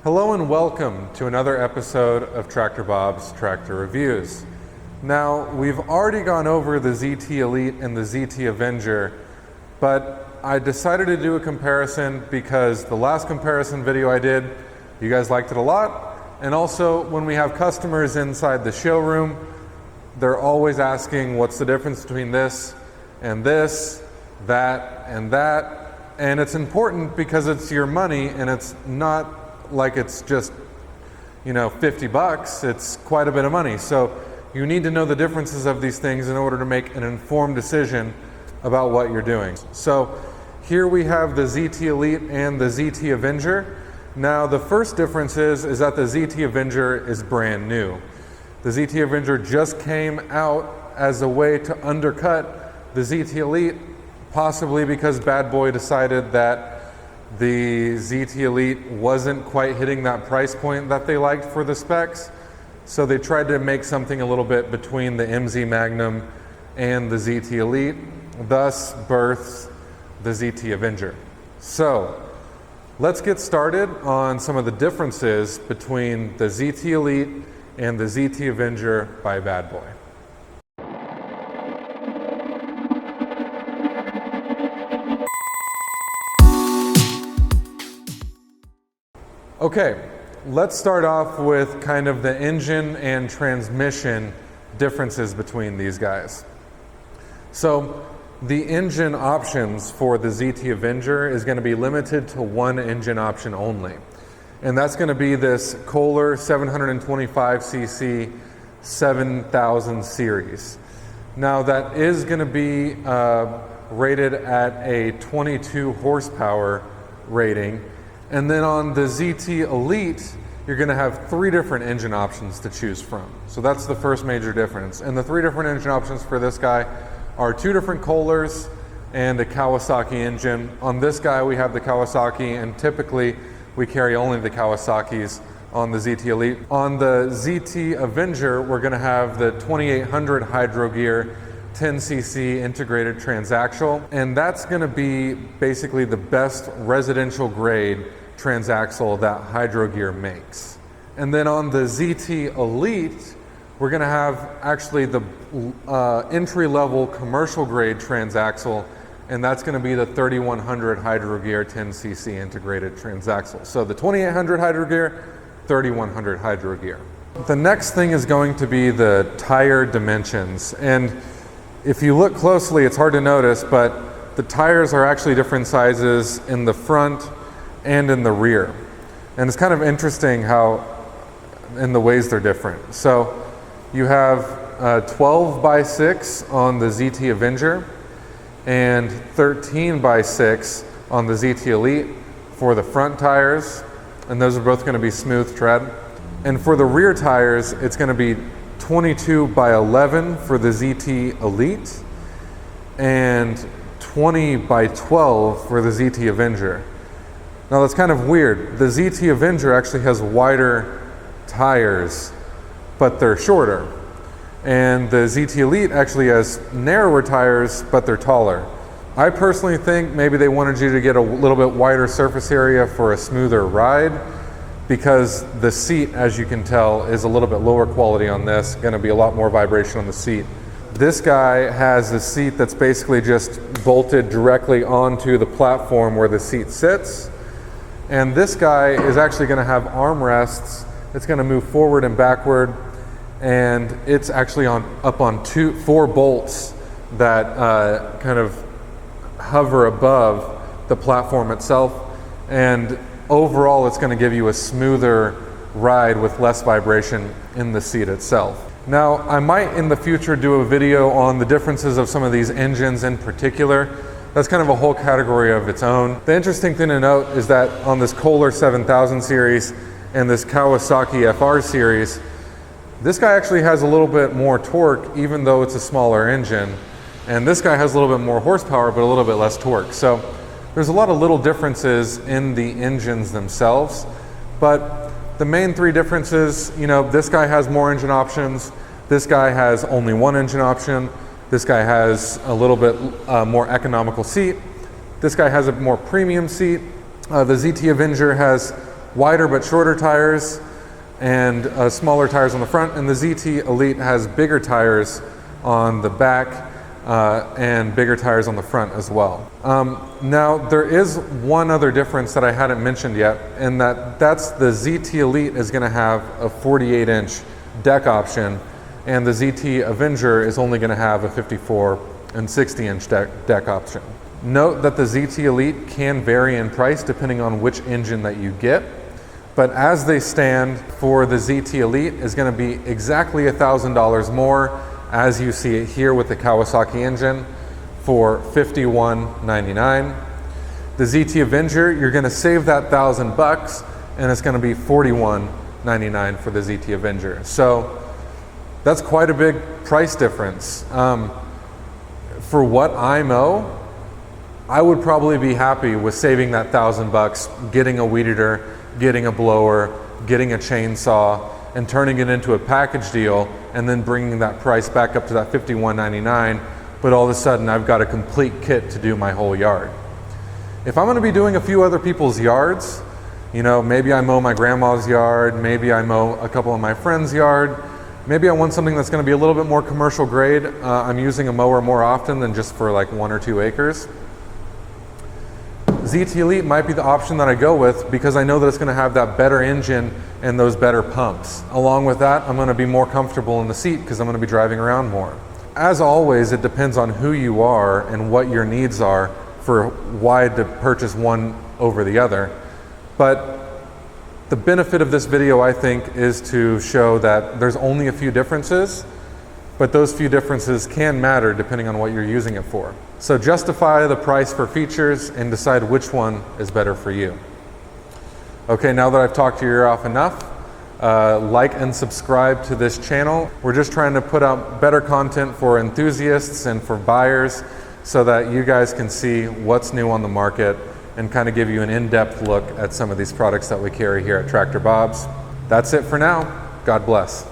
Hello and welcome to another episode of Tractor Bob's Tractor Reviews. Now, we've already gone over the ZT Elite and the ZT Avenger, but I decided to do a comparison because the last comparison video I did, you guys liked it a lot, and also when we have customers inside the showroom, they're always asking what's the difference between this, that, and it's important because it's your money and it's not like it's just, 50 bucks, it's quite a bit of money. So you need to know the differences of these things in order to make an informed decision about what you're doing. So here we have the ZT Elite and the ZT Avenger. Now the first difference is that the ZT Avenger is brand new. The ZT Avenger just came out as a way to undercut the ZT Elite, possibly because Bad Boy decided that the ZT Elite wasn't quite hitting that price point that they liked for the specs. So they tried to make something a little bit between the MZ Magnum and the ZT Elite, thus births the ZT Avenger. So let's get started on some of the differences between the ZT Elite and the ZT Avenger by Bad Boy. Okay, let's start off with kind of the engine and transmission differences between these guys. So the engine options for the ZT Avenger is going to be limited to one engine option only. And that's going to be this Kohler 725cc 7000 series. Now that is going to be rated at a 22 horsepower rating. And then on the ZT Elite, you're going to have three different engine options to choose from. So that's the first major difference. And the three different engine options for this guy are two different Kohlers and a Kawasaki engine. On this guy, we have the Kawasaki, and typically we carry only the Kawasaki's on the ZT Elite. On the ZT Avenger, we're going to have the 2800 Hydro Gear 10cc integrated transaxle, and that's going to be basically the best residential grade transaxle that Hydro Gear makes. And then on the ZT Elite, we're going to have actually the entry-level commercial grade transaxle, and that's going to be the 3100 Hydro Gear 10cc integrated transaxle. So the 2800 Hydro Gear, 3100 Hydro Gear. The next thing is going to be the tire dimensions, and if you look closely, it's hard to notice, but the tires are actually different sizes in the front and in the rear. And it's kind of interesting how, in the ways they're different. So you have 12 by 6 on the ZT Avenger and 13 by 6 on the ZT Elite for the front tires. And those are both going to be smooth tread. And for the rear tires, it's going to be 22 by 11 for the ZT Elite and 20 by 12 for the ZT Avenger. Now that's kind of weird. The ZT Avenger actually has wider tires, but they're shorter. And the ZT Elite actually has narrower tires, but they're taller. I personally think maybe they wanted you to get a little bit wider surface area for a smoother ride, because the seat, as you can tell, is a little bit lower quality on this, going to be a lot more vibration on the seat. This guy has a seat that's basically just bolted directly onto the platform where the seat sits. And this guy is actually going to have armrests. It's going to move forward and backward, and it's actually up on 4 bolts that kind of hover above the platform itself. And overall, it's going to give you a smoother ride with less vibration in the seat itself. Now, I might in the future do a video on the differences of some of these engines in particular. That's kind of a whole category of its own. The interesting thing to note is that on this Kohler 7000 series and this Kawasaki FR series, this guy actually has a little bit more torque, even though it's a smaller engine. And this guy has a little bit more horsepower, but a little bit less torque. So there's a lot of little differences in the engines themselves, but the main three differences, this guy has more engine options, this guy has only one engine option, this guy has a little bit more economical seat, this guy has a more premium seat, the ZT Avenger has wider but shorter tires and smaller tires on the front, and the ZT Elite has bigger tires on the back and bigger tires on the front as well. Now there is one other difference that I hadn't mentioned yet, and that's the ZT Elite is going to have a 48-inch deck option, and the ZT Avenger is only going to have a 54 and 60-inch deck option. Note that the ZT Elite can vary in price depending on which engine that you get, but as they stand, for the ZT Elite is going to be exactly $1,000 more, as you see it here with the Kawasaki engine, for $51.99. The ZT Avenger, you're going to save that $1,000 and it's going to be $41.99 for the ZT Avenger. So that's quite a big price difference. For what I mow, I would probably be happy with saving that $1,000, getting a weed eater, getting a blower, getting a chainsaw, and turning it into a package deal, and then bringing that price back up to that $51.99, but all of a sudden I've got a complete kit to do my whole yard. If I'm going to be doing a few other people's yards, you know, maybe I mow my grandma's yard, maybe I mow a couple of my friends' yard, maybe I want something that's going to be a little bit more commercial grade, I'm using a mower more often than just for like 1 or 2 acres. ZT Elite might be the option that I go with because I know that it's going to have that better engine and those better pumps. Along with that, I'm going to be more comfortable in the seat because I'm going to be driving around more. As always, it depends on who you are and what your needs are for why to purchase one over the other. But the benefit of this video, I think, is to show that there's only a few differences, but those few differences can matter depending on what you're using it for. So justify the price for features and decide which one is better for you. Okay, now that I've talked your ear off enough, like and subscribe to this channel. We're just trying to put out better content for enthusiasts and for buyers so that you guys can see what's new on the market and kind of give you an in-depth look at some of these products that we carry here at Tractor Bob's. That's it for now. God bless.